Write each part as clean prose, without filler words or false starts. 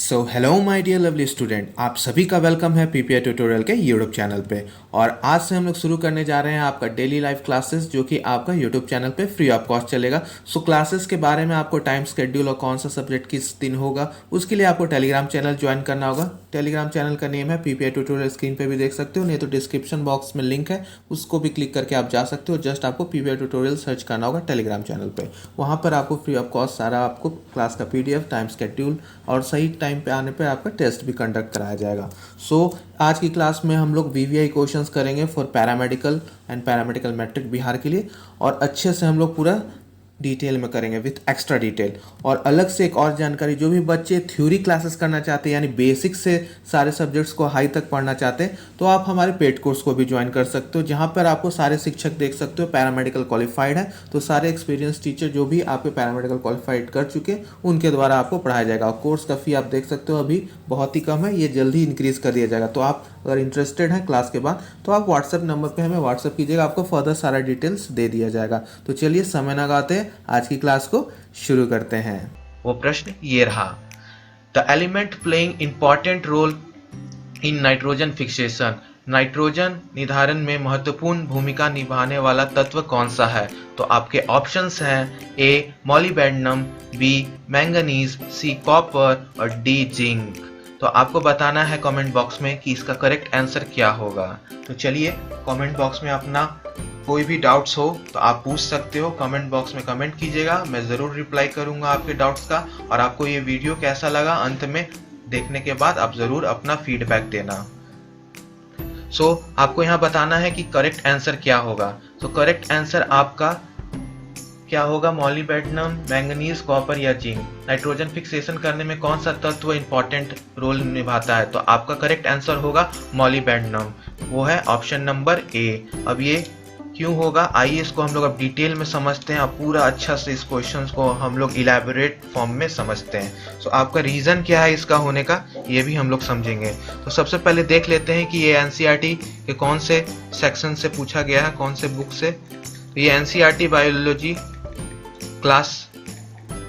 So hello my dear lovely student, आप सभी का वेलकम है पीपीआई ट्यूटोरियल के यूट्यूब चैनल पे। और आज से हम लोग शुरू करने जा रहे हैं आपका डेली लाइफ क्लासेस, जो कि आपका यूट्यूब चैनल पे फ्री ऑफ कॉस्ट चलेगा। सो क्लासेस के बारे में आपको टाइम शेड्यूल और कौन सा सब्जेक्ट किस दिन होगा, उसके लिए आपको टेलीग्राम चैनल ज्वाइन करना होगा। टेलीग्राम चैनल का नेम है पीपीआई ट्यूटोरियल, स्क्रीन पर भी देख सकते हो, नहीं तो डिस्क्रिप्शन बॉक्स में लिंक है, उसको भी क्लिक करके आप जा सकते हो। जस्ट आपको पीपीआई ट्यूटोरियल सर्च करना होगा टेलीग्राम चैनल पर। वहाँ पर आपको फ्री ऑफ कॉस्ट सारा आपको क्लास का PDF, टाइम शेड्यूल और सही टाइम पे आने पे आपका टेस्ट भी कंडक्ट कराया जाएगा। आज की क्लास में हम लोग VVI क्वेश्चंस करेंगे for paramedical and paramedical matric Bihar के लिए, और अच्छे से हम लोग पूरा डिटेल में करेंगे विथ एक्स्ट्रा डिटेल। और अलग से एक और जानकारी, जो भी बच्चे थ्योरी क्लासेस करना चाहते हैं यानी बेसिक से सारे सब्जेक्ट्स को हाई तक पढ़ना चाहते हैं, तो आप हमारे पेड कोर्स को भी ज्वाइन कर सकते हो, जहां पर आपको सारे शिक्षक देख सकते हो पैरामेडिकल क्वालिफाइड है। तो सारे एक्सपीरियंस टीचर जो भी आपके पैरामेडिकल क्वालिफाइड कर चुके उनके द्वारा आपको पढ़ाया जाएगा। और कोर्स का फी आप देख सकते हो अभी बहुत ही कम है, ये जल्दी इंक्रीज कर दिया जाएगा। तो आप अगर इंटरेस्टेड हैं क्लास के बाद, तो आप व्हाट्सएप नंबर पे हमें व्हाट्सएप कीजिएगा, आपको फर्दर सारा डिटेल्स दे दिया जाएगा। तो चलिए समय न लगाते आज की क्लास को शुरू करते हैं। वो प्रश्न ये रहा, the element playing important role in nitrogen fixation, nitrogen निर्धारण में महत्वपूर्ण भूमिका निभाने वाला तत्व कौन सा है? तो आपके ऑप्शंस हैं A molybdenum, B manganese, C copper और डी जिंक। तो आपको बताना है कमेंट बॉक्स में कि इसका करेक्ट आंसर क्या होगा। तो चलिए कमेंट बॉक्स में अपना कोई भी डाउट्स हो तो आप पूछ सकते हो, कमेंट बॉक्स में कमेंट कीजिएगा, मैं ज़रूर रिप्लाई करूंगा आपके डाउट्स का। और आपको ये वीडियो कैसा लगा, अंत में देखने के बाद आप ज़रूर अपना फीडबैक देना। आपको यहाँ बताना है कि करेक्ट आंसर क्या होगा। तो करेक्ट आंसर आपका क्या होगा? मॉलिबेडनम, मैंगनीज, कॉपर या जिंक। नाइट्रोजन फिक्सेशन करने में कौन सा तत्व इंपॉर्टेंट रोल निभाता है? तो आपका करेक्ट आंसर होगा मॉलिबेडनम, वो है ऑप्शन नंबर ए। अब ये क्यों होगा, आइए इसको हम लोग अब डिटेल में समझते हैं। अब पूरा अच्छा से इस क्वेश्चन को हम लोग इलेबोरेट फॉर्म में समझते हैं। आपका रीजन क्या है इसका होने का, ये भी हम लोग समझेंगे। तो सबसे पहले देख लेते हैं कि ये NCERT के कौन से सेक्शन से पूछा गया है, कौन से बुक से। तो ये NCERT biology class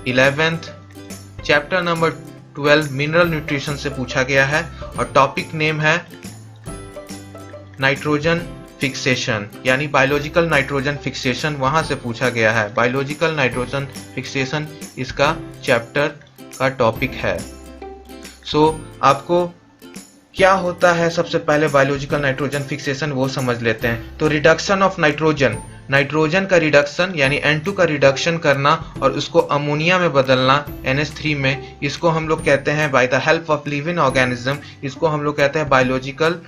11th chapter number 12 mineral nutrition से पूछा गया है, और टॉपिक नेम है नाइट्रोजन फिक्सेशन यानी बायोलॉजिकल नाइट्रोजन फिक्सेशन, वहां से पूछा गया है। बायोलॉजिकल नाइट्रोजन फिक्सेशन इसका चैप्टर का टॉपिक है। आपको क्या होता है, सबसे पहले बायोलॉजिकल नाइट्रोजन फिक्सेशन वो समझ लेते हैं। तो रिडक्शन ऑफ नाइट्रोजन, नाइट्रोजन का रिडक्शन यानी N2 का रिडक्शन करना और उसको अमोनिया में बदलना NH3 में, इसको हम लोग कहते हैं by the help of living organism, इसको हम लोग कहते हैं बायोलॉजिकल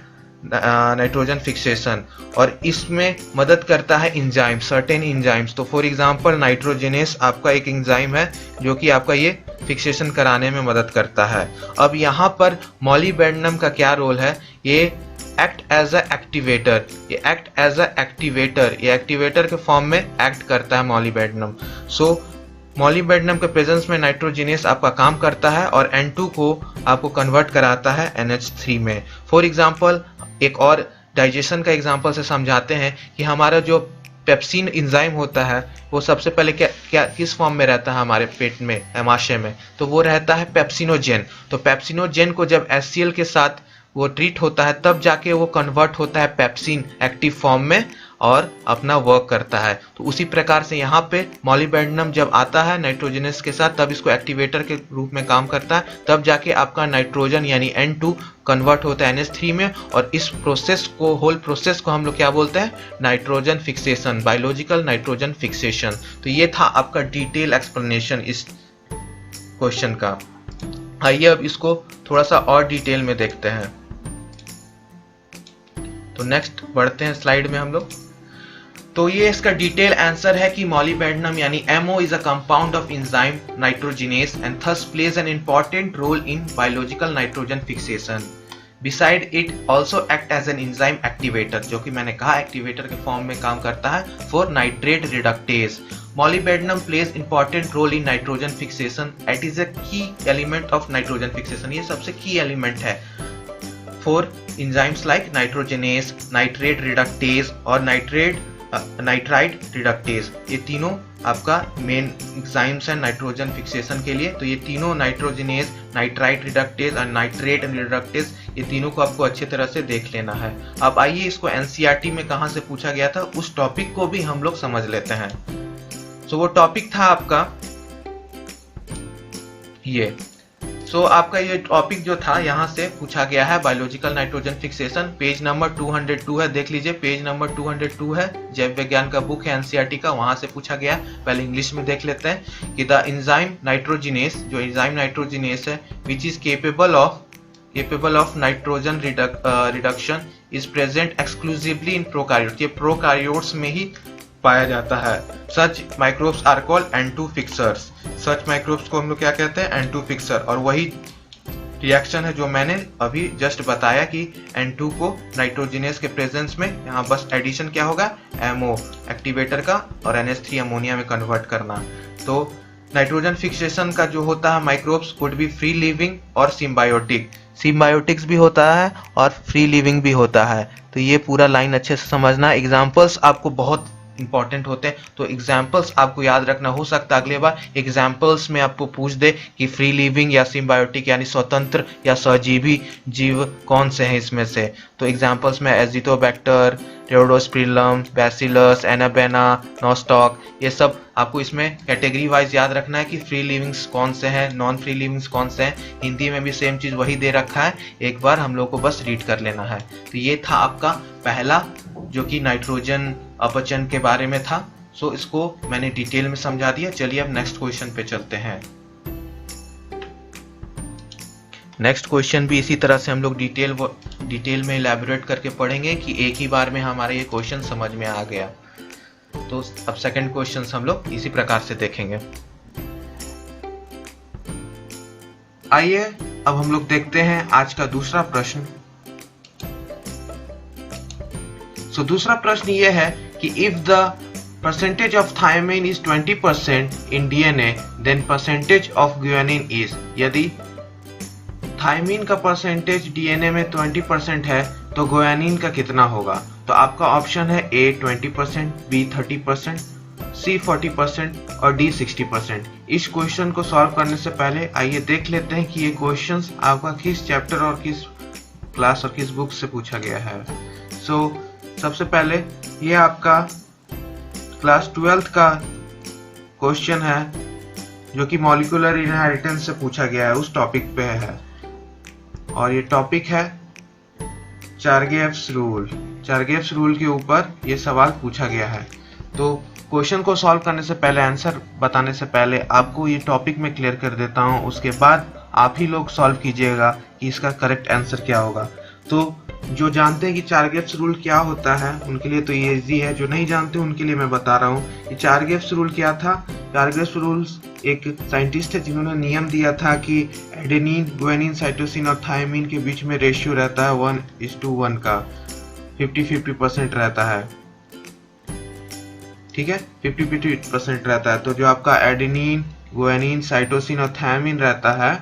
नाइट्रोजन फिक्सेशन। और इसमें मदद करता है इंजाइम, सर्टेन इंजाइम्स। तो फॉर एग्जांपल नाइट्रोजिनेस आपका एक इंजाइम है जो कि आपका ये फिक्सेशन कराने में मदद करता है। अब यहाँ पर मॉलिबेडनम का क्या रोल है, ये एक्ट एज अ एक्टिवेटर, ये एक्ट एज अ एक्टिवेटर, ये एक्टिवेटर के फॉर्म में एक्ट करता है मॉलिबेडनम। मॉलिबेडनम के प्रेजेंस में नाइट्रोजिनेस आपका काम करता है और N2 को आपको कन्वर्ट कराता है NH3 में। फॉर एग्जांपल एक और डाइजेशन का एग्जांपल से समझाते हैं कि हमारा जो पेप्सिन एंजाइम होता है वो सबसे पहले क्या किस फॉर्म में रहता है हमारे पेट में, आमाशय में? तो वो रहता है पेप्सिनोजेन। तो पेप्सिनोजेन को जब HCl के साथ वो ट्रीट होता है तब जाके वो कन्वर्ट होता है पेप्सिन एक्टिव फॉर्म में और अपना वर्क करता है। तो उसी प्रकार से यहाँ पे मॉलिबेडनम जब आता है नाइट्रोजनस के साथ, तब इसको एक्टिवेटर के रूप में काम करता है, तब जाके आपका नाइट्रोजन यानी N2 कन्वर्ट होता है NH3 में। और इस प्रोसेस को, होल प्रोसेस को हम लोग क्या बोलते हैं? Nitrogen fixation, biological nitrogen fixation. तो ये था आपका डिटेल एक्सप्लेनेशन इस क्वेश्चन का। आइए अब इसको थोड़ा सा और डिटेल में देखते हैं। तो नेक्स्ट बढ़ते हैं स्लाइड में हम लोग। तो ये इसका डिटेल आंसर है कि मॉलिबेडनम यानी MO is a compound of enzyme nitrogenase and thus plays an important role in biological nitrogen fixation. Beside it also act as an enzyme activator, जो कि मैंने कहा एक्टिवेटर के फॉर्म में काम करता है for nitrate reductase. Molybdenum plays important role in nitrogen fixation. It is a key element of nitrogen fixation. ये सबसे key element है for enzymes like nitrogenase, nitrate reductase और nitrate नाइट्राइट रिडक्टेज। ये तीनों आपका मेन एंजाइम्स हैं nitrogen fixation के लिए। तो ये तीनों नाइट्रोजिनेज, नाइट्राइट रिडक्टेज और नाइट्रेट रिडक्टेज, ये तीनों को आपको अच्छी तरह से देख लेना है। अब आइए इसको एनसीईआरटी में कहाँ से पूछा गया था उस टॉपिक को भी हम लोग समझ लेते हैं। वो टॉपिक था आपका ये। आपका ये टॉपिक जो था यहाँ से पूछा गया है biological nitrogen fixation, page number 202 है। देख लीजिए पेज नंबर 202 है, जैव विज्ञान का बुक है एनसीईआरटी का, वहां से पूछा गया है। पहले इंग्लिश में देख लेते हैं कि द एंजाइम नाइट्रोजिनेस, जो एंजाइम नाइट्रोजिनेस है, which is capable of nitrogen reduction is present exclusively in prokaryotes. ये प्रोकैरियोट्स में ही पाया जाता है। Such microbes are called N2 fixers. Such microbes को हम लोग क्या कहते हैं? N2 fixer. और वही रिएक्शन है जो मैंने अभी जस्ट बताया कि N2 को नाइट्रोजिनेस के प्रेजेंस में यहाँ बस एडिशन क्या होगा? MO एक्टिवेटर का और NH3 अमोनिया में कन्वर्ट करना। तो नाइट्रोजन फिक्सेशन का जो होता है microbes could be free living और सिम्बायोटिक। सिम्बायोटिक्स भी होता है और फ्री लिविंग भी होता है। तो ये पूरा लाइन अच्छे से समझना। एग्जाम्पल्स आपको बहुत इंपॉर्टेंट होते हैं, तो एग्जाम्पल्स आपको याद रखना। हो सकता है अगले बार एग्जाम्पल्स में आपको पूछ दे कि फ्री लिविंग या सिम्बायोटिक यानी स्वतंत्र या सहजीवी जीव कौन से हैं इसमें से। तो एग्जाम्पल्स में एजिटोबैक्टर, रेयोडोस्पिरिलम, बैसिलस, एनाबेना, नॉस्टॉक, ये सब आपको इसमें कैटेगरी वाइज याद रखना है कि फ्री लिविंग्स कौन से हैं, नॉन फ्री लिविंग्स कौन से हैं। हिंदी में भी सेम चीज वही दे रखा है, एक बार हम लोग को बस रीड कर लेना है। तो ये था आपका पहला जो कि नाइट्रोजन अपचन के बारे में था। इसको मैंने डिटेल में समझा दिया। चलिए अब नेक्स्ट क्वेश्चन पे चलते हैं। नेक्स्ट क्वेश्चन भी इसी तरह से हम लोग डिटेल में इलैबोरेट करके पढ़ेंगे कि एक ही बार में हमारे ये क्वेश्चन समझ में आ गया। तो अब सेकंड क्वेश्चन हम लोग इसी प्रकार से देखेंगे। आइए अब हम लोग देखते हैं आज का दूसरा प्रश्न। दूसरा प्रश्न ये है कि if the percentage of thymine is 20% in DNA then percentage of guanine is. यदि थायमिन का परसेंटेज डीएनए में 20% है तो गुआनिन का कितना होगा? तो आपका ऑप्शन है A 20%, B 30%, C 40% और D 60%। इस क्वेश्चन को सॉल्व करने से पहले आइए देख लेते हैं कि ये क्वेश्चंस आपका किस चैप्टर और किस क्लास और किस बुक से पूछा गया है। सबसे पहले ये आपका क्लास 12th का क्वेश्चन है जो कि मॉलिक्यूलर इनहेरिटेंस से पूछा गया है, उस टॉपिक पे है। और ये टॉपिक है चारगेव्स रूल। चारगेव्स रूल के ऊपर ये सवाल पूछा गया है। तो क्वेश्चन को सॉल्व करने से पहले, आंसर बताने से पहले आपको ये टॉपिक में क्लियर कर देता हूँ, उसके बाद आप ही लोग सॉल्व कीजिएगा कि इसका करेक्ट आंसर क्या होगा। तो जो जानते हैं कि चारगेव्स रूल क्या होता है उनके लिए तो ये इजी है, जो नहीं जानते उनके लिए मैं बता रहा हूँ कि चारगेव्स रूल क्या था। चारगेव्स रूल्स एक साइंटिस्ट है जिन्होंने नियम दिया था कि एडेनिन, गुआनिन, साइटोसिन और थायमिन के बीच में रेशियो रहता है 1:1 का, 50-50% रहता है। ठीक है, 50-50% रहता है। तो जो आपका एडेनिन, गुआनिन, साइटोसिन और थायमिन रहता है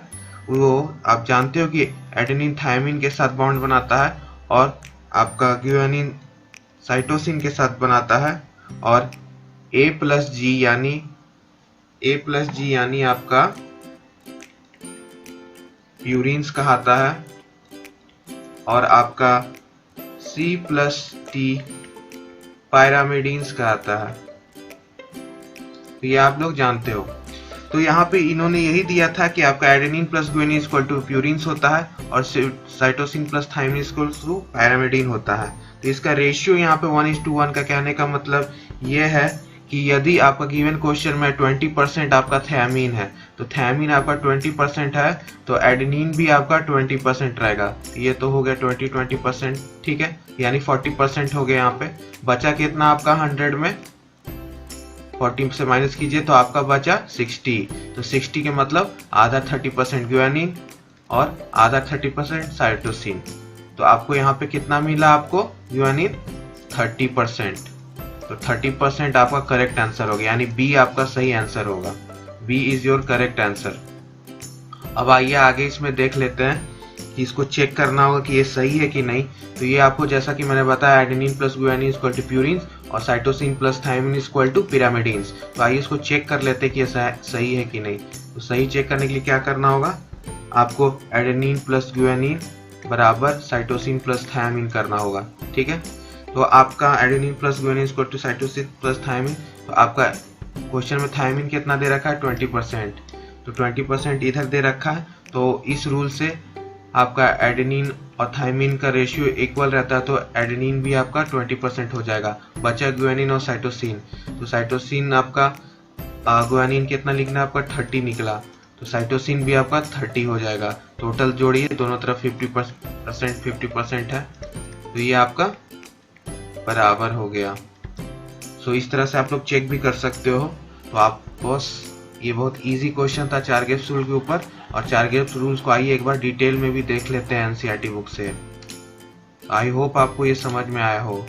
वो आप जानते हो कि एडेनिन थायमिन के साथ बॉन्ड बनाता है और आपका गुआनिन साइटोसिन के साथ बनाता है, और A+G यानी आपका प्यूरिन्स कहलाता है, और आपका C+T पायरामिडीन्स कहलाता है। तो ये आप लोग जानते हो। तो यहाँ पे इन्होंने यही दिया था कि आपका adenine plus guanine equal to purines होता है और cytosine plus thymine equal to pyrimidine होता है। तो इसका रेशियो यहाँ पे 1:1 का कहने का मतलब ये है कि यदि आपका गिवन क्वेश्चन में 20% आपका थायमिन है तो थायमिन आपका 20% है तो एडेनिन भी आपका 20% रहेगा। ये तो हो गया 20-20%, ठीक है, यानी 40% हो गया। यहाँ पे बचा कितना आपका 100 में 40 से माइनस कीजिए तो आपका बचा 60। तो 60 के मतलब आधा 30% गुआनिन और आधा 30% साइटोसिन। तो आपको यहाँ पे कितना मिला? आपको गुआनिन 30%। तो 30% आपका करेक्ट आंसर होगा, यानी बी आपका सही आंसर होगा। B is your correct answer. अब आइए आगे इसमें देख लेते हैं कि इसको चेक करना होगा कि ये सही है कि नहीं। तो ये आपको जैसा कि मैंने बताया adenine plus guanine equal to purines, और cytosine plus thymine is equal to pyrimidines. तो आइए इसको चेक कर लेते हैं कि ये सही है कि नहीं। तो सही चेक करने के लिए क्या करना होगा, आपको एडेनिन प्लस गुआनिन बराबर साइटोसिन प्लस थायमिन करना होगा। ठीक है, तो आपका adenine plus guanine is equal to cytosine plus thymine. तो आपका क्वेश्चन में थायमिन कितना दे रखा है, 20%। तो 20% इधर दे रखा है, तो इस रूल से आपका एडेनिन और थायमिन का रेशियो इक्वल रहता है, तो एडेनिन भी आपका 20% हो जाएगा। बचा गुआनिन और साइटोसिन, तो साइटोसिन आपका गुआनिन कितना लिखना है, आपका 30 निकला, तो साइटोसिन भी आपका 30 हो जाएगा। टोटल जोड़िए, दोनों तरफ 50% है, तो ये आपका बराबर हो गया। सो इस तरह से आप लोग चेक भी कर सकते हो। तो आप बस, ये बहुत इजी क्वेश्चन था चारगेप्स रूल के ऊपर, और चारगेप्स रूल्स को आइए एक बार डिटेल में भी देख लेते हैं एनसीईआरटी बुक से। आई होप आपको ये समझ में आया हो।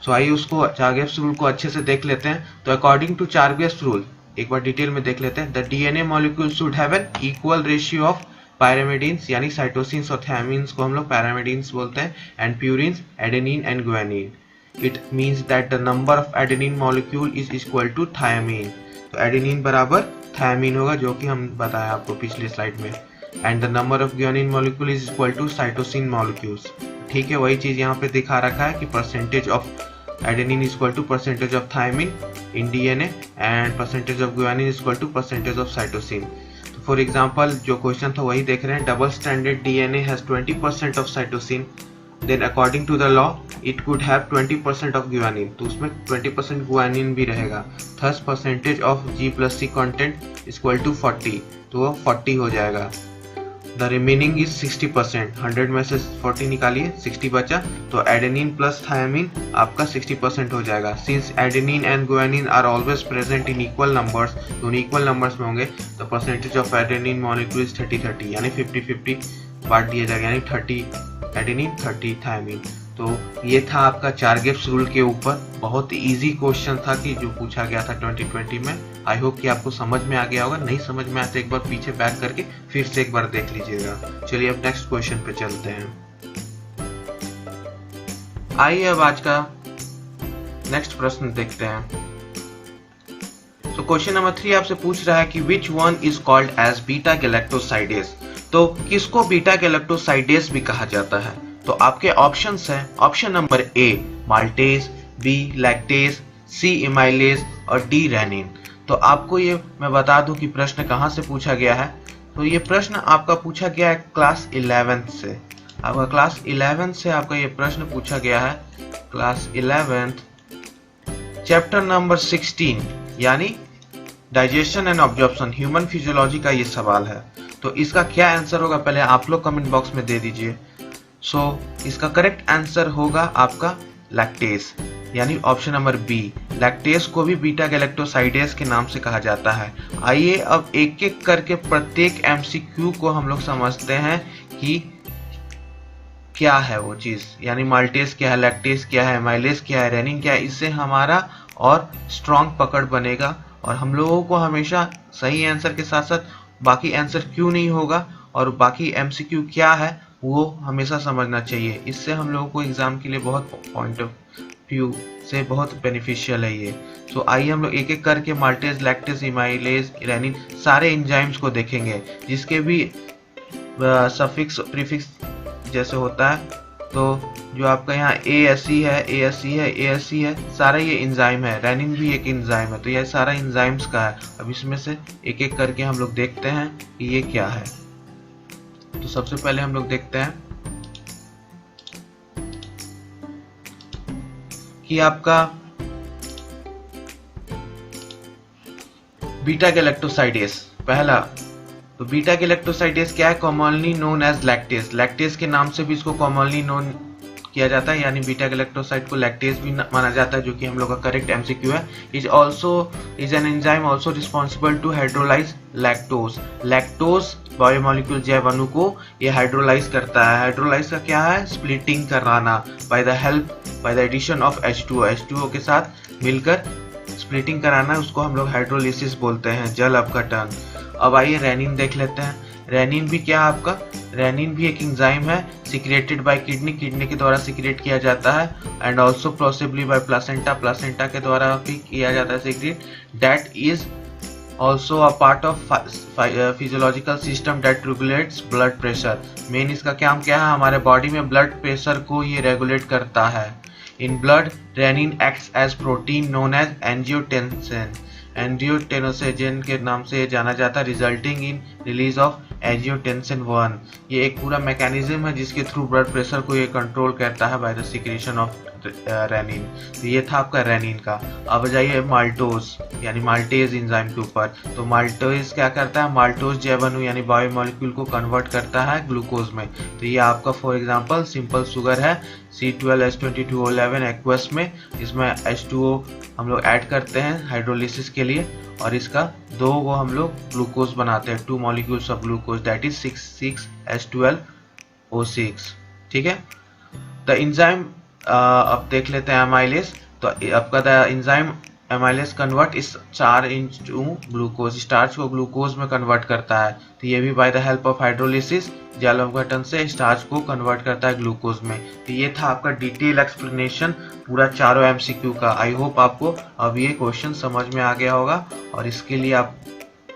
सो आइए उसको चारगेप्स रूल को अच्छे से देख लेते हैं। तो अकॉर्डिंग टू चारगेप्स रूल एक बार डिटेल में देख लेते हैं। The DNA molecule should have an equal ratio of pyrimidines, यानी साइटोसिन्स और थायमिन्स को हम लोग पैरामिडीन्स बोलते हैं, and purines adenine and guanine. It means that the number of adenine molecule is equal to thymine. तो एडेनिन बराबर थायमिन होगा, जो कि हम बताया आपको पिछले स्लाइड में, and the number of guanine molecule is equal to cytosine molecules. ठीक है, वही चीज यहाँ पे दिखा रखा है कि percentage of adenine is equal to percentage of thymine in DNA and percentage of guanine is equal to percentage of cytosine. तो फॉर एग्जांपल जो क्वेश्चन था वही देख रहे हैं। Double standard DNA has 20% of cytosine, then according to the law it could have 20% of guanine, तो उसमें 20% guanine भी रहेगा। Thus percentage of G+C content is equal to 40, तो वो 40 हो जाएगा। द रिमेनिंग इज 60%, 100 में से 40 निकालिए, 60 बचा, तो एडेनिन प्लस थायमिन आपका 60% हो जाएगा। Since adenine and guanine are always present in equal numbers, दोनों इक्वल नंबर्स में होंगे, तो percentage of adenine molecule is 30-30, यानी 50-50 बांट दिया जाएगा, यानी 30 एडेनिन 30 थायमिन। तो ये था आपका चारगेप्स रूल के ऊपर, बहुत इजी क्वेश्चन था कि जो पूछा गया था 2020 में। आई होप कि आपको समझ में आ गया होगा। नहीं समझ में आया तो एक बार पीछे बैक करके फिर से एक बार देख लीजिएगा। चलिए अब नेक्स्ट क्वेश्चन पे चलते हैं। आइए अब आज का नेक्स्ट प्रश्न देखते हैं। तो क्वेश्चन नंबर 3 आपसे पूछ रहा है कि which one is called as beta galactosidase. तो किसको बीटा गैलेक्टोसाइडेज भी कहा जाता है? तो आपके ऑप्शंस हैं, option number A maltase, B lactase, C amylase और डी रेनिन। तो आपको ये मैं बता दूं कि प्रश्न कहाँ से पूछा गया है। तो ये प्रश्न आपका पूछा गया है क्लास 11th से। आपका क्लास 11th से आपका ये प्रश्न पूछा गया है, क्लास 11th चैप्टर नंबर 16 यानी digestion and absorption, human physiology का ये सवाल है। तो इसका क्या आंसर होगा पहले आप लोग कमेंट बॉक्स में दे दीजिए। सो इसका करेक्ट आंसर होगा आपका लैक्टेज, यानी ऑप्शन नंबर बी। लैक्टेज को भी बीटा गैलेक्टोसाइडेज के नाम से कहा जाता है। आइए अब एक एक करके प्रत्येक एमसीक्यू को हम लोग समझते हैं कि क्या है वो चीज, यानी माल्टेज क्या है, लैक्टेज क्या है, माइलेज क्या है, रेनिन क्या है। इससे हमारा और स्ट्रॉन्ग पकड़ बनेगा और हम लोगों को हमेशा सही आंसर के साथ साथ बाकी आंसर क्यों नहीं होगा और बाकी एमसीक्यू क्या है वो हमेशा समझना चाहिए। इससे हम लोगों को एग्जाम के लिए बहुत पॉइंट ऑफ व्यू से बहुत बेनिफिशियल है ये। तो आइए हम लोग एक एक करके माल्टेज, लैक्टेज, इमाइलेज, रेनिन सारे एंजाइम्स को देखेंगे जिसके भी सफिक्स प्रीफिक्स जैसे होता है। तो जो आपका यहाँ ASE है, ASE है, ASE है, सारा ये एंजाइम है। रेनिन भी एक एंजाइम है, तो ये सारा एंजाइम्स का है। अब इसमें से एक एक करके हम लोग देखते हैं कि ये क्या है। तो सबसे पहले हम लोग देखते हैं कि आपका बीटा गैलेक्टोसाइडेज पहला। तो बीटा गैलेक्टोसाइडेज क्या है? Commonly known as lactase. Lactase के नाम से भी इसको कॉमनली नोन किया जाता है, यानी बीटा गैलेक्टोसाइड को लैक्टेज भी माना जाता है, जो कि हम लोग का करेक्ट एमसीक्यू है। Is an enzyme also responsible to hydrolyse lactose. Lactose biomolecule जैव अणु को ये हाइड्रोलाइज करता है। हाइड्रोलाइज का क्या है? स्प्लिटिंग कराना by the addition of H2O। H2O के साथ मिलकर स्प्लिटिंग कराना, उसको हम लोग हाइड्रोलिसिस बोलते हैं, जल अपघटन। अब आइए रेनिन देख लेते हैं। रेनिन भी क्या है आपका, रेनिन भी एक एंजाइम है, सिक्रेटेड बाय किडनी, किडनी के द्वारा सिक्रेट किया जाता है, and also possibly by placenta, placenta के द्वारा भी किया जाता है secrete, that is also a part of physiological system that regulates blood pressure। Main इसका काम क्या है, हमारे बॉडी में ब्लड प्रेशर को ये रेगुलेट करता है। In blood renin acts as protein known as angiotensin, angiotensinogen के नाम से जाना जाता है, resulting in release of angiotensin 1। ये एक पूरा मैकेनिज्म है जिसके थ्रू ब्लड प्रेशर को ये कंट्रोल करता है by the secretion of renin. तो ये था आपका रेनिन का। अब जाइए माल्टोज यानी माल्टेज एंजाइम के ऊपर। तो माल्टोज क्या करता है, माल्टोज जैवनु यानी बायोमोलिक्यूल को कन्वर्ट करता है ग्लूकोज में। तो ये आपका फॉर एग्जांपल सिंपल शुगर है C12H22O11 एक्वस में, इसमें H2O हम लोग ऐड करते हैं हाइड्रोलिसिस के लिए, और इसका 2 वो हम लोग ग्लूकोज बनाते हैं, 2 molecules of glucose, that is 6,6H12O6। ठीक है। द एंजाइम अब देख लेते हैं एमाइलेज। तो आपका द एंजाइम एमाइलेज कन्वर्ट इस 4 इनटू ग्लूकोज, स्टार्च को ग्लूकोज में कन्वर्ट करता है। तो ये भी by the help of hydrolysis जल अपघटन से स्टार्च को कन्वर्ट करता है ग्लूकोज में। तो ये था आपका डिटेल एक्सप्लेनेशन पूरा चारों एमसीक्यू का। आई होप आपको अब ये क्वेश्चन समझ में आ गया होगा, और इसके लिए आप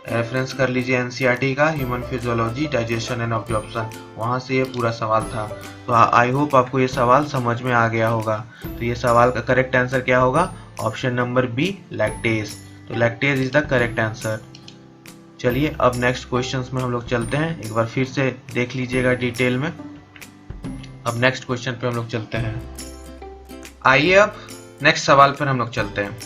रेफरेंस कर लीजिए एनसीईआरटी का human physiology digestion and absorption, वहाँ से ये पूरा सवाल था। तो आई होप आपको ये सवाल समझ में आ गया होगा। तो ये सवाल का करेक्ट आंसर क्या होगा, ऑप्शन नंबर बी लैक्टेज। तो lactase is the correct answer. चलिए अब नेक्स्ट क्वेश्चंस में हम लोग चलते हैं, एक बार फिर से देख लीजिएगा डिटेल में। अब नेक्स्ट क्वेश्चन पे हम लोग चलते हैं। आइए अब नेक्स्ट सवाल पर हम लोग चलते हैं।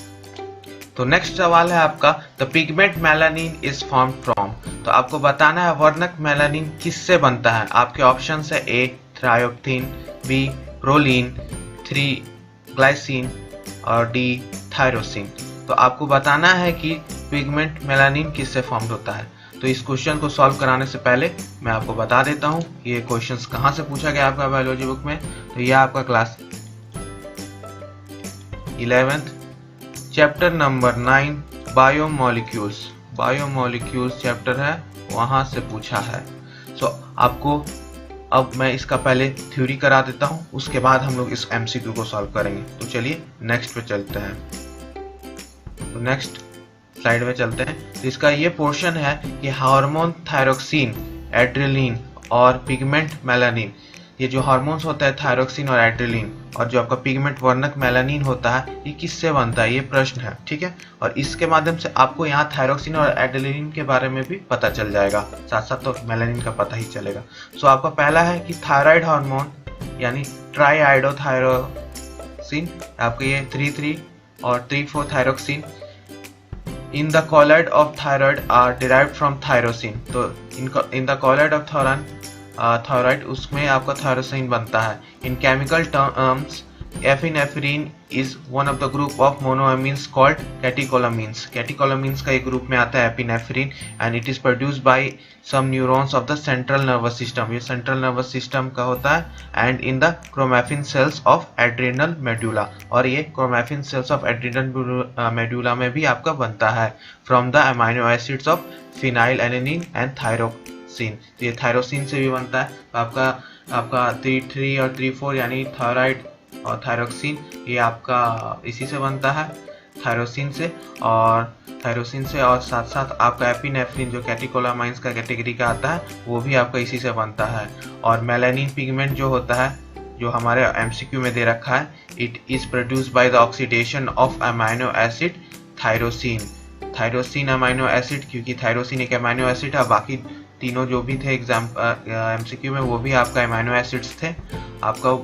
तो नेक्स्ट सवाल है आपका, the pigment melanin is form from. तो आपको बताना है वर्णक मेलानिन किससे बनता है। आपके ऑप्शन है ए थ्रायोप्थिन, बी प्रोलीन, 3 ग्लाइसिन और डी थायरोसिन। तो आपको बताना है कि पिगमेंट मेलानिन किससे फॉर्म होता है। तो इस क्वेश्चन को सॉल्व कराने से पहले मैं आपको बता देता हूँ ये क्वेश्चंस कहाँ से पूछा गया आपका बायोलॉजी बुक में। तो यह आपका class 11th chapter number 9 biomolecules chapter है, वहां से पूछा है। सो आपको अब मैं इसका पहले थ्योरी करा देता हूं, उसके बाद हम लोग इस एमसीक्यू को सॉल्व करेंगे। तो चलिए नेक्स्ट पे चलते हैं। तो नेक्स्ट स्लाइड में चलते हैं। तो इसका ये पोर्शन है कि हार्मोन थायरोक्सिन, एड्रेलिन और पिगमेंट मेलानिन, ये जो हार्मोन्स होता है थायरोक्सिन और एड्रेलिन, और जो आपका पिगमेंट वर्णक मेलानिन होता है, ये किससे बनता है, ये प्रश्न है। ठीक है। और इसके माध्यम से आपको यहाँ थायरोक्सिन और एड्रेलिन के बारे में भी पता चल जाएगा, साथ साथ तो मेलानिन का पता ही चलेगा। सो आपका पहला है कि थायराइड हार्मोन यानी ट्राईआइडोथायरोक्सिन, आपके ये 3,3 और 3,4 thyroxine in the colloid of thyroid are derived from tyrosine. तो in the colloid of thyroid उसमें आपका थायरोसिन बनता है। In chemical terms epinephrine is one of the group of monoamines called catecholamines. Catecholamines का एक ग्रुप में आता है epinephrine, and it is produced by some neurons of the central nervous system. ये सेंट्रल नर्वस सिस्टम का होता है, and in the chromaffin sales of adrenal medulla, और ये chromaffin sales of adrenal medulla में भी आपका बनता है from the amino acids of phenylalanine and thyroxine. तो ये थायरोसिन से भी बनता है। तो आपका 3,3 और 3,4 यानी थायराइड और थायरोक्सिन, ये आपका इसी से बनता है, थायरोसिन से। और साथ साथ आपका एपिनेफ्रिन जो कैटिकोलामाइंस का कैटेगरी का आता है, वो भी आपका इसी से बनता है। और मेलानिन पिगमेंट जो होता है, जो हमारे एमसीक्यू में दे रखा है, it is produced by the oxidation of amino acid thyroxine amino acid, क्योंकि थायरोसिन एक अमाइनो एसिड है। बाकी तीनों जो भी थे एमसीक्यू में, वो भी आपका अमाइनो एसिड्स थे। आपका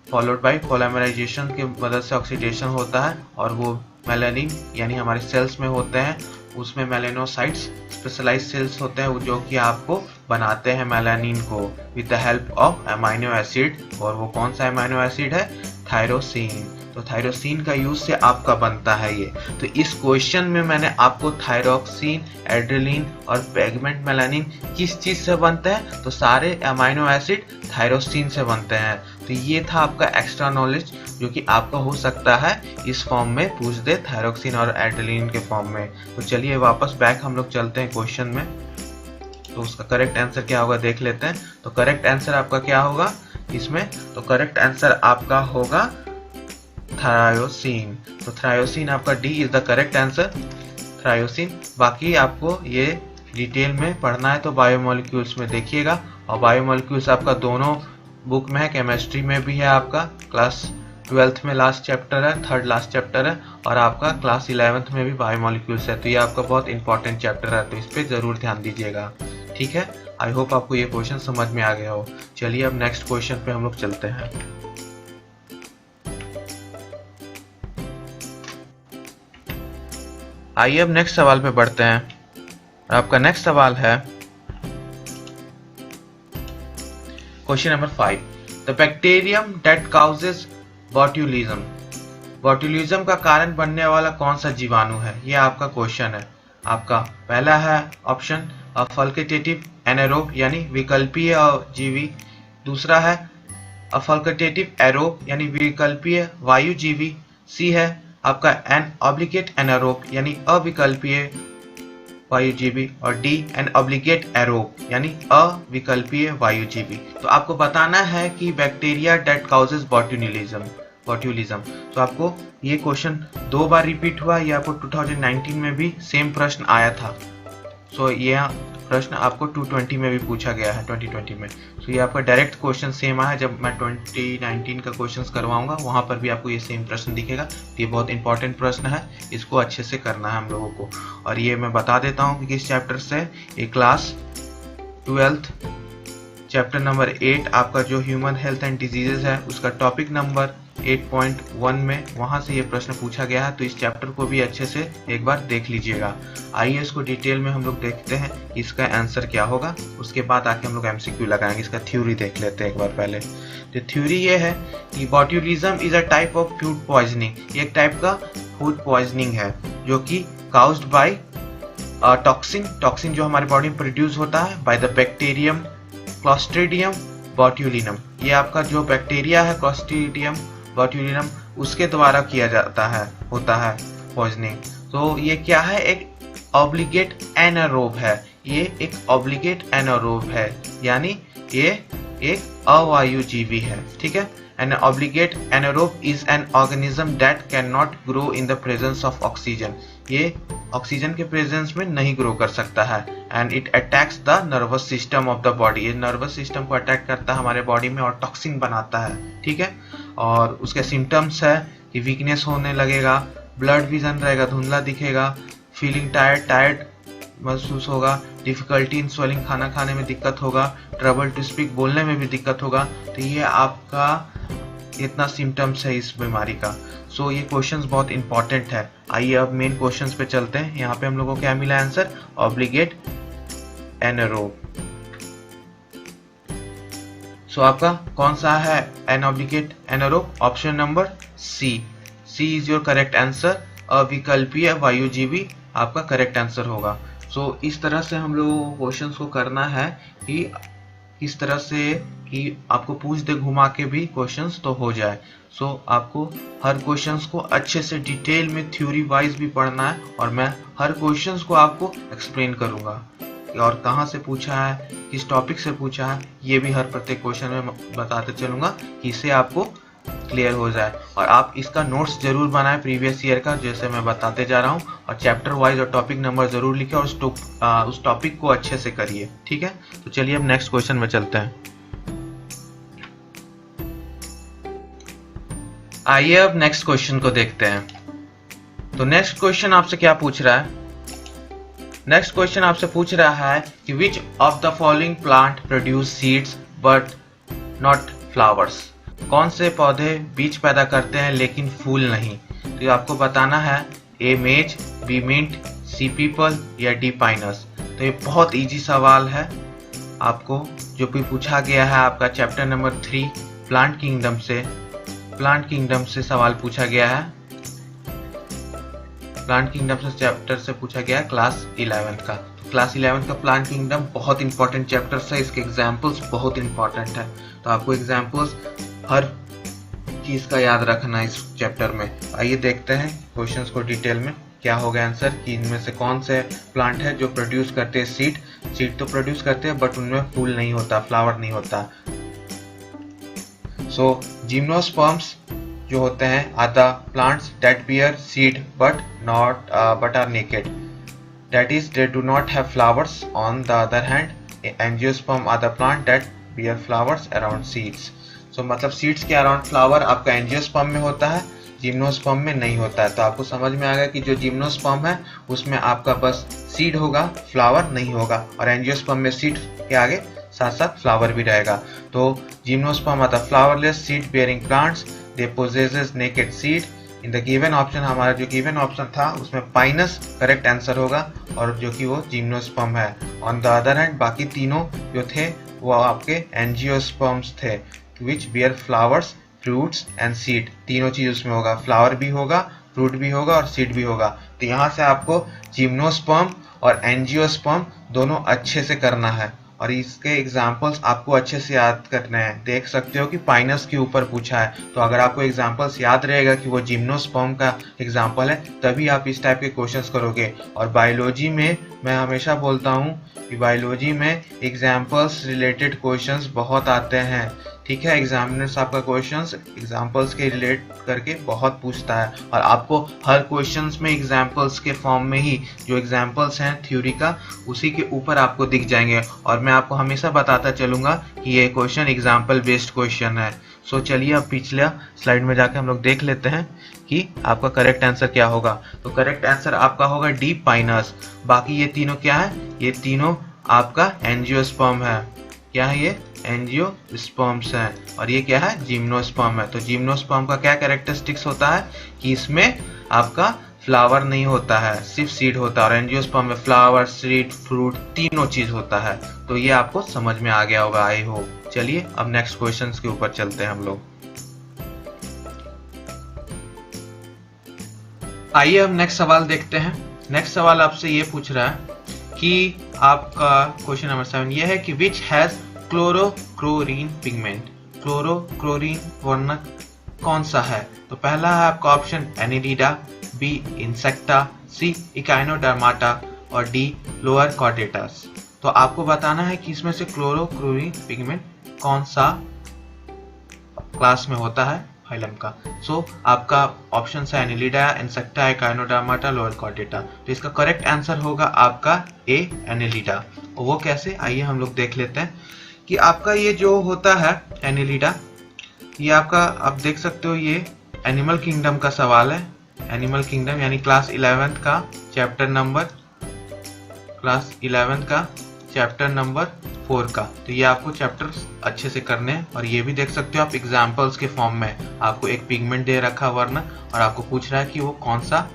फॉलोड बाय पॉलीमराइजेशन की मदद से ऑक्सीडेशन होता है, और वो मेलानिन यानी हमारे सेल्स में होते हैं, उसमें मेलानोसाइट्स स्पेशलाइज्ड सेल्स होते हैं जो कि आपको बनाते हैं मेलानिन को with the help of amino acid. और वो कौन सा अमाइनो एसिड है, थायरोसिन। तो थायरोसिन का यूज से आपका बनता है ये। तो इस क्वेश्चन में मैंने आपको थायरोक्सिन, एड्रेलिन और पिगमेंट मेलानिन किस चीज से बनते हैं, तो सारे अमाइनो एसिड थायरोसिन से बनते हैं। तो ये था आपका एक्स्ट्रा नॉलेज जो कि आपका हो सकता है इस फॉर्म में पूछ दे, थायरोक्सिन और एड्रेलिन के फॉर्म में। तो चलिए वापस बैक हम लोग चलते हैं क्वेश्चन में। तो उसका करेक्ट आंसर क्या होगा देख लेते हैं। तो करेक्ट आंसर आपका क्या होगा इसमें, तो करेक्ट आंसर आपका होगा थायोसीन। तो थायोसीन आपका D is the correct answer, tyrosine. बाकी आपको ये डिटेल में पढ़ना है तो बायोमोलिक्यूल्स में देखिएगा, और बायोमोलिक्यूल्स आपका दोनों बुक में है, केमिस्ट्री में भी है, आपका क्लास 12th में लास्ट चैप्टर है, थर्ड लास्ट चैप्टर है, और आपका क्लास 11th में भी बायोमोलिक्यूल्स है। तो ये आपका बहुत इंपॉर्टेंट चैप्टर है, तो इस पर जरूर ध्यान दीजिएगा। ठीक है, आई होप आपको ये क्वेश्चन समझ में आ गया हो। चलिए अब नेक्स्ट क्वेश्चन पे हम लोग चलते हैं। आइए अब नेक्स्ट सवाल पे बढ़ते हैं। आपका नेक्स्ट सवाल है question number 5, the bacterium that causes botulism. Botulism का कारण बनने वाला कौन सा जीवाणु है, ये आपका क्वेश्चन है। आपका पहला है ऑप्शन फैकल्टेटिव एनारोब यानी विकल्पीय जीवी, दूसरा है फैकल्टेटिव एरोब यानी विकल्पीय वायुजीवी, सी है आपका एन ऑब्लिगेट एनारोब यानी अविकल्पीय वायुजीवी, और डी एन ऑब्लिगेट एरोब यानी अविकल्पीय वायुजीवी। तो आपको बताना है कि बैक्टीरिया डेट काउजेस बॉट्यूलिज्म। तो आपको ये क्वेश्चन 2 बार रिपीट हुआ, ये आपको 2019 में भी सेम प्रश्न आया था। सो ये प्रश्न आपको 220 में भी पूछा गया है, 2020 में। तो ये आपका डायरेक्ट क्वेश्चन सेम आया। जब मैं 2019 का क्वेश्चन करवाऊंगा वहां पर भी आपको ये सेम प्रश्न दिखेगा। तो ये बहुत इंपॉर्टेंट प्रश्न है, इसको अच्छे से करना है हम लोगों को। और ये मैं बता देता हूँ कि किस चैप्टर से, ये क्लास 12th चैप्टर नंबर 8 आपका जो ह्यूमन हेल्थ एंड डिजीजेज है उसका टॉपिक नंबर 8.1 में वहां से ये प्रश्न पूछा गया है। तो इस चैप्टर को भी अच्छे से एक बार देख लीजिएगा। आइए इसको डिटेल में हम लोग देखते हैं इसका आंसर क्या होगा, उसके बाद आके हम लोग एमसीक्यू लगाएंगे। इसका थ्योरी देख लेते हैं एक बार पहले। तो थ्योरी ये है कि botulism is a type of food poisoning, ये एक टाइप का फूड पॉइजनिंग है जो कि काउज्ड बाय टॉक्सिन जो हमारे बॉडी में प्रोड्यूस होता है by the bacterium clostridium botulinum. ये आपका जो बैक्टीरिया है क्लोस्ट्रीडियम बोट्यूलिनम उसके द्वारा किया जाता है, होता है पॉइजनिंग। तो ये क्या है, एक ऑब्लिगेट एनारोब है, ये एक ऑब्लिगेट एनारोब है यानी ये एक अवायुजीवी है। ठीक है, an obligate anaerobe is an organism that can not grow in the presence of oxygen. ये ऑक्सीजन के प्रेजेंस में नहीं ग्रो कर सकता है। And it attacks the nervous system of the body, ये नर्वस सिस्टम को अटैक करता है हमारे बॉडी में और टॉक्सिन बनाता है। ठीक है, और उसके सिम्टम्स है कि वीकनेस होने लगेगा, ब्लड विजन रहेगा, धुंधला दिखेगा, फीलिंग टायर्ड महसूस होगा, डिफिकल्टी इन स्वेलिंग, खाना खाने में दिक्कत होगा, ट्रबल टू स्पीक, बोलने में भी दिक्कत होगा। तो ये आपका इतना सिम्टम्स है इस बीमारी का। सो ये क्वेश्चंस बहुत इंपॉर्टेंट है। आइए अब मेन क्वेश्चंस पे चलते हैं। यहाँ पे हम लोगों को क्या मिला आंसर, ऑब्लिगेट एनारोब। सो आपका कौन सा है an obligate anaerobe, option number C is your correct answer. अविकल्पीय वायुजीवी आपका करेक्ट आंसर होगा। सो इस तरह से हम लोगों को क्वेश्चंस को करना है कि इस तरह से कि आपको पूछ दे घुमा के भी क्वेश्चंस तो हो जाए। सो आपको हर क्वेश्चंस को अच्छे से डिटेल में थ्योरी वाइज भी पढ़ना है, और मैं हर क्वेश्चंस को आपको एक्सप्लेन करूंगा और कहाँ से पूछा है, किस टॉपिक से पूछा है, ये भी हर प्रत्येक क्वेश्चन में बताते चलूंगा कि इससे आपको क्लियर हो जाए। और आप इसका नोट्स जरूर बनाएं प्रीवियस ईयर का, जैसे मैं बताते जा रहा हूँ, और चैप्टर वाइज और टॉपिक नंबर जरूर लिखें और उस टॉपिक को अच्छे से करिए। ठीक है, तो चलिए अब नेक्स्ट क्वेश्चन में चलते हैं। आइए अब नेक्स्ट क्वेश्चन को देखते हैं। तो नेक्स्ट क्वेश्चन आपसे क्या पूछ रहा है, नेक्स्ट क्वेश्चन आपसे पूछ रहा है कि which of the following plant produce seeds but not flowers. कौन से पौधे बीज पैदा करते हैं लेकिन फूल नहीं। तो ये आपको बताना है, ए मेज, बी मिंट, सी पीपल या डी पाइनस। तो ये बहुत इजी सवाल है, आपको जो भी पूछा गया है आपका चैप्टर नंबर 3 प्लांट किंगडम से सवाल पूछा गया है। प्लांट किंगडम से चैप्टर से पूछा गया है क्लास 11 का। तो क्लास 11 का प्लांट किंगडम बहुत इंपॉर्टेंट चैप्टर है, इसके एग्जाम्पल्स बहुत इंपॉर्टेंट है। तो आपको एग्जाम्पल्स हर चीज का याद रखना है इस चैप्टर में। आइए देखते हैं क्वेश्चंस को डिटेल में क्या होगा आंसर, कि इनमें से कौन से प्लांट है जो प्रोड्यूस करते हैं सीड सीड तो प्रोड्यूस करते हैं बट उनमें फूल नहीं होता, फ्लावर नहीं होता। सो जिम्नोस्पर्म्स जो होते हैं are the plants that bear seed but are naked, that is they do not have flowers. On the other hand angiosperm are the plant that bear flowers around seeds. So मतलब seeds के around flower आपका angiosperm में होता है, gymnosperm में नहीं होता है। तो आपको समझ में आ गया कि जो जिम्नोस्पर्म है उसमें आपका बस सीड होगा, फ्लावर नहीं होगा, और एंजियोस्पर्म में सीड के आगे साथ साथ फ्लावर भी रहेगा। तो gymnosperm are the flowerless seed bearing plants, they possesses naked seed. In the given option, हमारा जो गिवन ऑप्शन था उसमें पाइनस करेक्ट आंसर होगा, और जो कि वो जिम्नोस्पर्म है। ऑन द अदर हैंड बाकी तीनों जो थे वो आपके एंजियोस्पर्म्स थे, which bear flowers, fruits and seed. तीनों चीज उसमें होगा, फ्लावर भी होगा, फ्रूट भी होगा और सीड भी होगा। तो यहाँ से आपको जिम्नोस्पर्म और एंजियोस्पर्म दोनों अच्छे से करना है, और इसके एग्जाम्पल्स आपको अच्छे से याद करने हैं। देख सकते हो कि पाइनस के ऊपर पूछा है, तो अगर आपको एग्जाम्पल्स याद रहेगा कि वो जिम्नोस्पर्म का एग्जाम्पल है तभी आप इस टाइप के क्वेश्चंस करोगे। और बायोलॉजी में मैं हमेशा बोलता हूँ कि बायोलॉजी में एग्जाम्पल्स रिलेटेड क्वेश्चंस बहुत आते हैं, ठीक है। एग्जामिनर्स आपका क्वेश्चंस एग्जाम्पल्स के रिलेट करके बहुत पूछता है, और आपको हर क्वेश्चंस में एग्जाम्पल्स के फॉर्म में ही जो एग्जाम्पल्स हैं थ्योरी का उसी के ऊपर आपको दिख जाएंगे, और मैं आपको हमेशा बताता चलूंगा कि ये क्वेश्चन एग्जाम्पल बेस्ड क्वेश्चन है। सो चलिए अब पिछला स्लाइड में जाके हम लोग देख लेते हैं कि आपका करेक्ट आंसर क्या होगा। तो करेक्ट आंसर आपका होगा डी, पाइनस। बाकी ये तीनों क्या है, ये तीनों आपका एंजियोस्पर्म है। क्या है ये, एंजियोस्पर्म्स हैं, और ये क्या है, जिम्नोस्पर्म है। तो जिम्नोस्पर्म का क्या कैरेक्टरिस्टिक्स होता है कि इसमें आपका फ्लावर नहीं होता है, सिर्फ सीड होता है, और एंजियोस्पर्म में फ्लावर, सीड, फ्रूट तीनों चीज होता है। तो ये आपको समझ में आ गया होगा, आई होप। चलिए अब नेक्स्ट क्वेश्चन के ऊपर चलते हैं हम लोग। आइए हम नेक्स्ट सवाल देखते हैं। नेक्स्ट सवाल आपसे ये पूछ रहा है कि आपका क्वेश्चन नंबर 7 ये है कि विच हैज क्लोरोक्लोरीन पिगमेंट। क्लोरोक्लोरीन वर्णक कौन सा है? तो पहला है आपका ऑप्शन एनिलिडा, बी इंसेक्टा, सी इकाइनोडर्माटा और डी लोअर कॉर्डेटास। तो आपको बताना है कि इसमें से क्लोरोक्लोरीन पिगमेंट कौन सा क्लास में होता है, फाइलम का। सो आपका ऑप्शन है Annelida, insecta, Echinodermata, lower Chordata. तो इसका करेक्ट आंसर होगा आपका ए, एनिलिडा। और वो कैसे, आइए हम लोग देख लेते हैं कि आपका ये जो होता है एनिलिडा, ये आपका आप देख सकते हो ये एनिमल किंगडम का सवाल है। एनिमल किंगडम यानी क्लास 11th का चैप्टर नंबर 4 का। तो ये आपको चैप्टर्स अच्छे से करने हैं, और ये भी देख सकते हो आप एग्जाम्पल्स के फॉर्म में। आपको एक पिगमेंट दे रखा वर्ण, और आपको पूछ रहा है कि वो कौन सा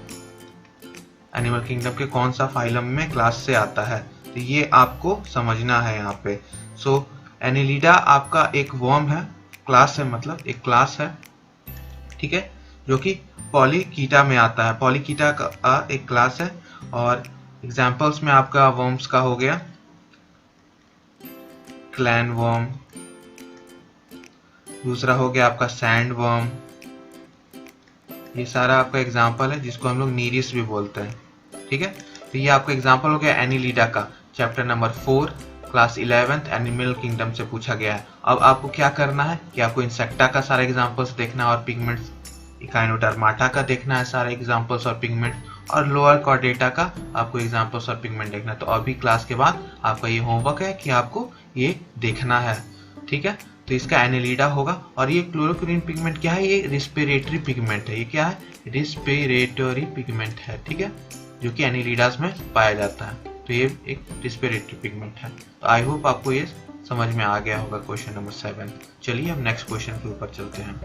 एनिमल किंगडम के कौन सा फाइलम में क्लास से आता है। तो ये आपको समझना है यहाँ पे। सो एनिलिडा आपका एक वर्म है, क्लास है, मतलब एक क्लास है, ठीक है, जो कि पॉलीकीटा में आता है। पॉलीकीटा का एक क्लास है, और एग्जाम्पल्स में आपका वर्म्स का हो गया क्लैन वर्म, दूसरा हो गया आपका सैंड वर्म। ये सारा आपका एग्जाम्पल है जिसको हम लोग नीरिस भी बोलते हैं, ठीक है। तो ये आपका एग्जाम्पल हो गया एनिलिडा का, chapter number 4 class 11th animal kingdom से पूछा गया है। अब आपको क्या करना है कि आपको इंसेक्टा का सारा एग्जाम्पल्स देखना है और पिगमेंट्स, इकाइनोडर्माटा का देखना है सारे एग्जाम्पल्स और पिगमेंट, और लोअर कॉर्डेटा का आपको एग्जाम्पल्स और पिगमेंट देखना है। तो अभी क्लास के बाद आपका ये होमवर्क है कि आपको ये देखना है, ठीक है। तो इसका एनिलिडा होगा। और ये क्लोरोक्लोरीन पिगमेंट क्या है, ये रिस्पिरेटरी पिगमेंट है। ये क्या है, रिस्पिरेटरी पिगमेंट है, ठीक है, जो कि एनिलिडास में पाया जाता है। तो ये एक रिस्पिरेटरी पिगमेंट है। तो आई होप आपको ये समझ में आ गया होगा क्वेश्चन नंबर 7। चलिए हम नेक्स्ट क्वेश्चन के ऊपर चलते हैं।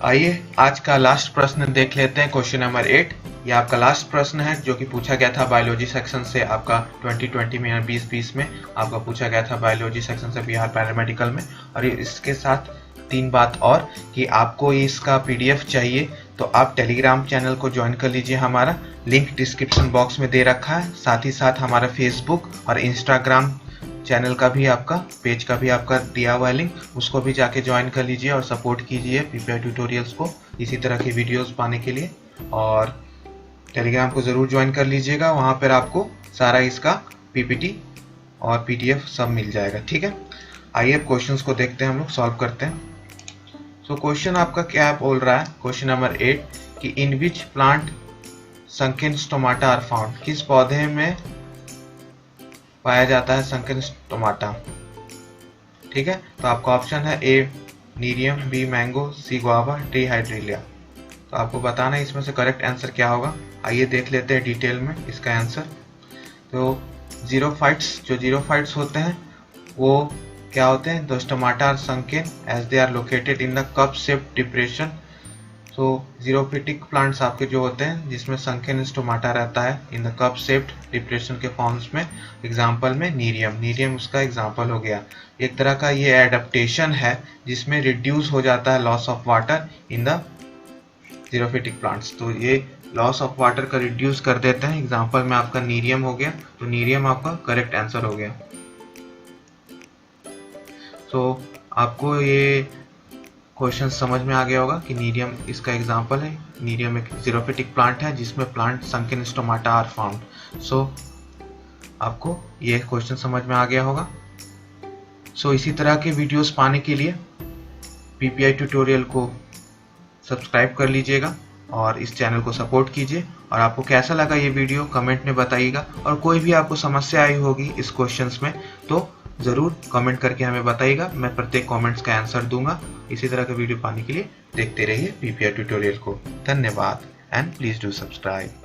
आइए आज का लास्ट प्रश्न देख लेते हैं, क्वेश्चन नंबर 8। ये आपका लास्ट प्रश्न है जो कि पूछा गया था बायोलॉजी सेक्शन से, आपका 2020 में या 2020 में आपका पूछा गया था बायोलॉजी सेक्शन से बिहार पैरामेडिकल में। और इसके साथ 3 बात और कि आपको इसका PDF चाहिए तो आप टेलीग्राम चैनल को ज्वाइन कर लीजिए, हमारा लिंक डिस्क्रिप्शन बॉक्स में दे रखा है। साथ ही साथ हमारा फेसबुक और इंस्टाग्राम चैनल का भी आपका, पेज का भी आपका दिया हुआ है लिंक, उसको भी जाके ज्वाइन कर लीजिए और सपोर्ट कीजिए PPI ट्यूटोरियल्स को। इसी तरह की वीडियोस पाने के लिए। और टेलीग्राम को ज़रूर ज्वाइन कर लीजिएगा, वहाँ पर आपको सारा इसका पीपीटी और पीडीएफ सब मिल जाएगा। ठीक है, आइए अब क्वेश्चंस को देखते हैं, हम लोग सॉल्व करते हैं। सो क्वेश्चन आपका क्या बोल रहा है, क्वेश्चन नंबर 8 कि in which plant sunken stomata are found, किस पौधे में पाया जाता है संकेन स्टोमाटा। ठीक है, तो आपका ऑप्शन है ए नीरियम, बी मैंगो, सी गुआवा, डी हाइड्रेलिया। तो आपको बताना है इसमें से करेक्ट आंसर क्या होगा। आइए देख लेते हैं डिटेल में इसका आंसर। तो जीरोफाइट्स, जो जीरोफाइट्स होते हैं वो क्या होते हैं, the stomata are sunken as they are located in the cup shaped depression. So xerophytic plants आपके जो होते हैं जिसमें संकेन स्टोमाटा रहता है in the cup shaped depression के फॉर्म्स में, एग्जांपल में नीरियम, नीरियम उसका एग्जांपल हो गया। एक तरह का ये एडेप्टेशन है जिसमें रिड्यूस हो जाता है loss of water in the xerophytic plants. तो ये लॉस ऑफ वाटर का रिड्यूस कर देते हैं, एग्जांपल में आपका नीरियम हो गया, तो नीरियम आपका करेक्ट आंसर हो गया। तो आपको ये क्वेश्चन समझ में आ गया होगा कि नीरियम इसका एग्जांपल है। नीरियम एक जीरोफिटिक प्लांट है जिसमें plant sunken stomata are found. So आपको ये क्वेश्चन समझ में आ गया होगा। सो इसी तरह के वीडियोस पाने के लिए पीपीआई ट्यूटोरियल को सब्सक्राइब कर लीजिएगा और इस चैनल को सपोर्ट कीजिए। और आपको कैसा लगा ये वीडियो कमेंट में बताइएगा, और कोई भी आपको समस्या आई होगी इस क्वेश्चंस में तो ज़रूर कमेंट करके हमें बताइएगा, मैं प्रत्येक कमेंट्स का आंसर दूंगा। इसी तरह के वीडियो पाने के लिए देखते रहिए पीपीआई ट्यूटोरियल को। धन्यवाद एंड प्लीज़ डू सब्सक्राइब।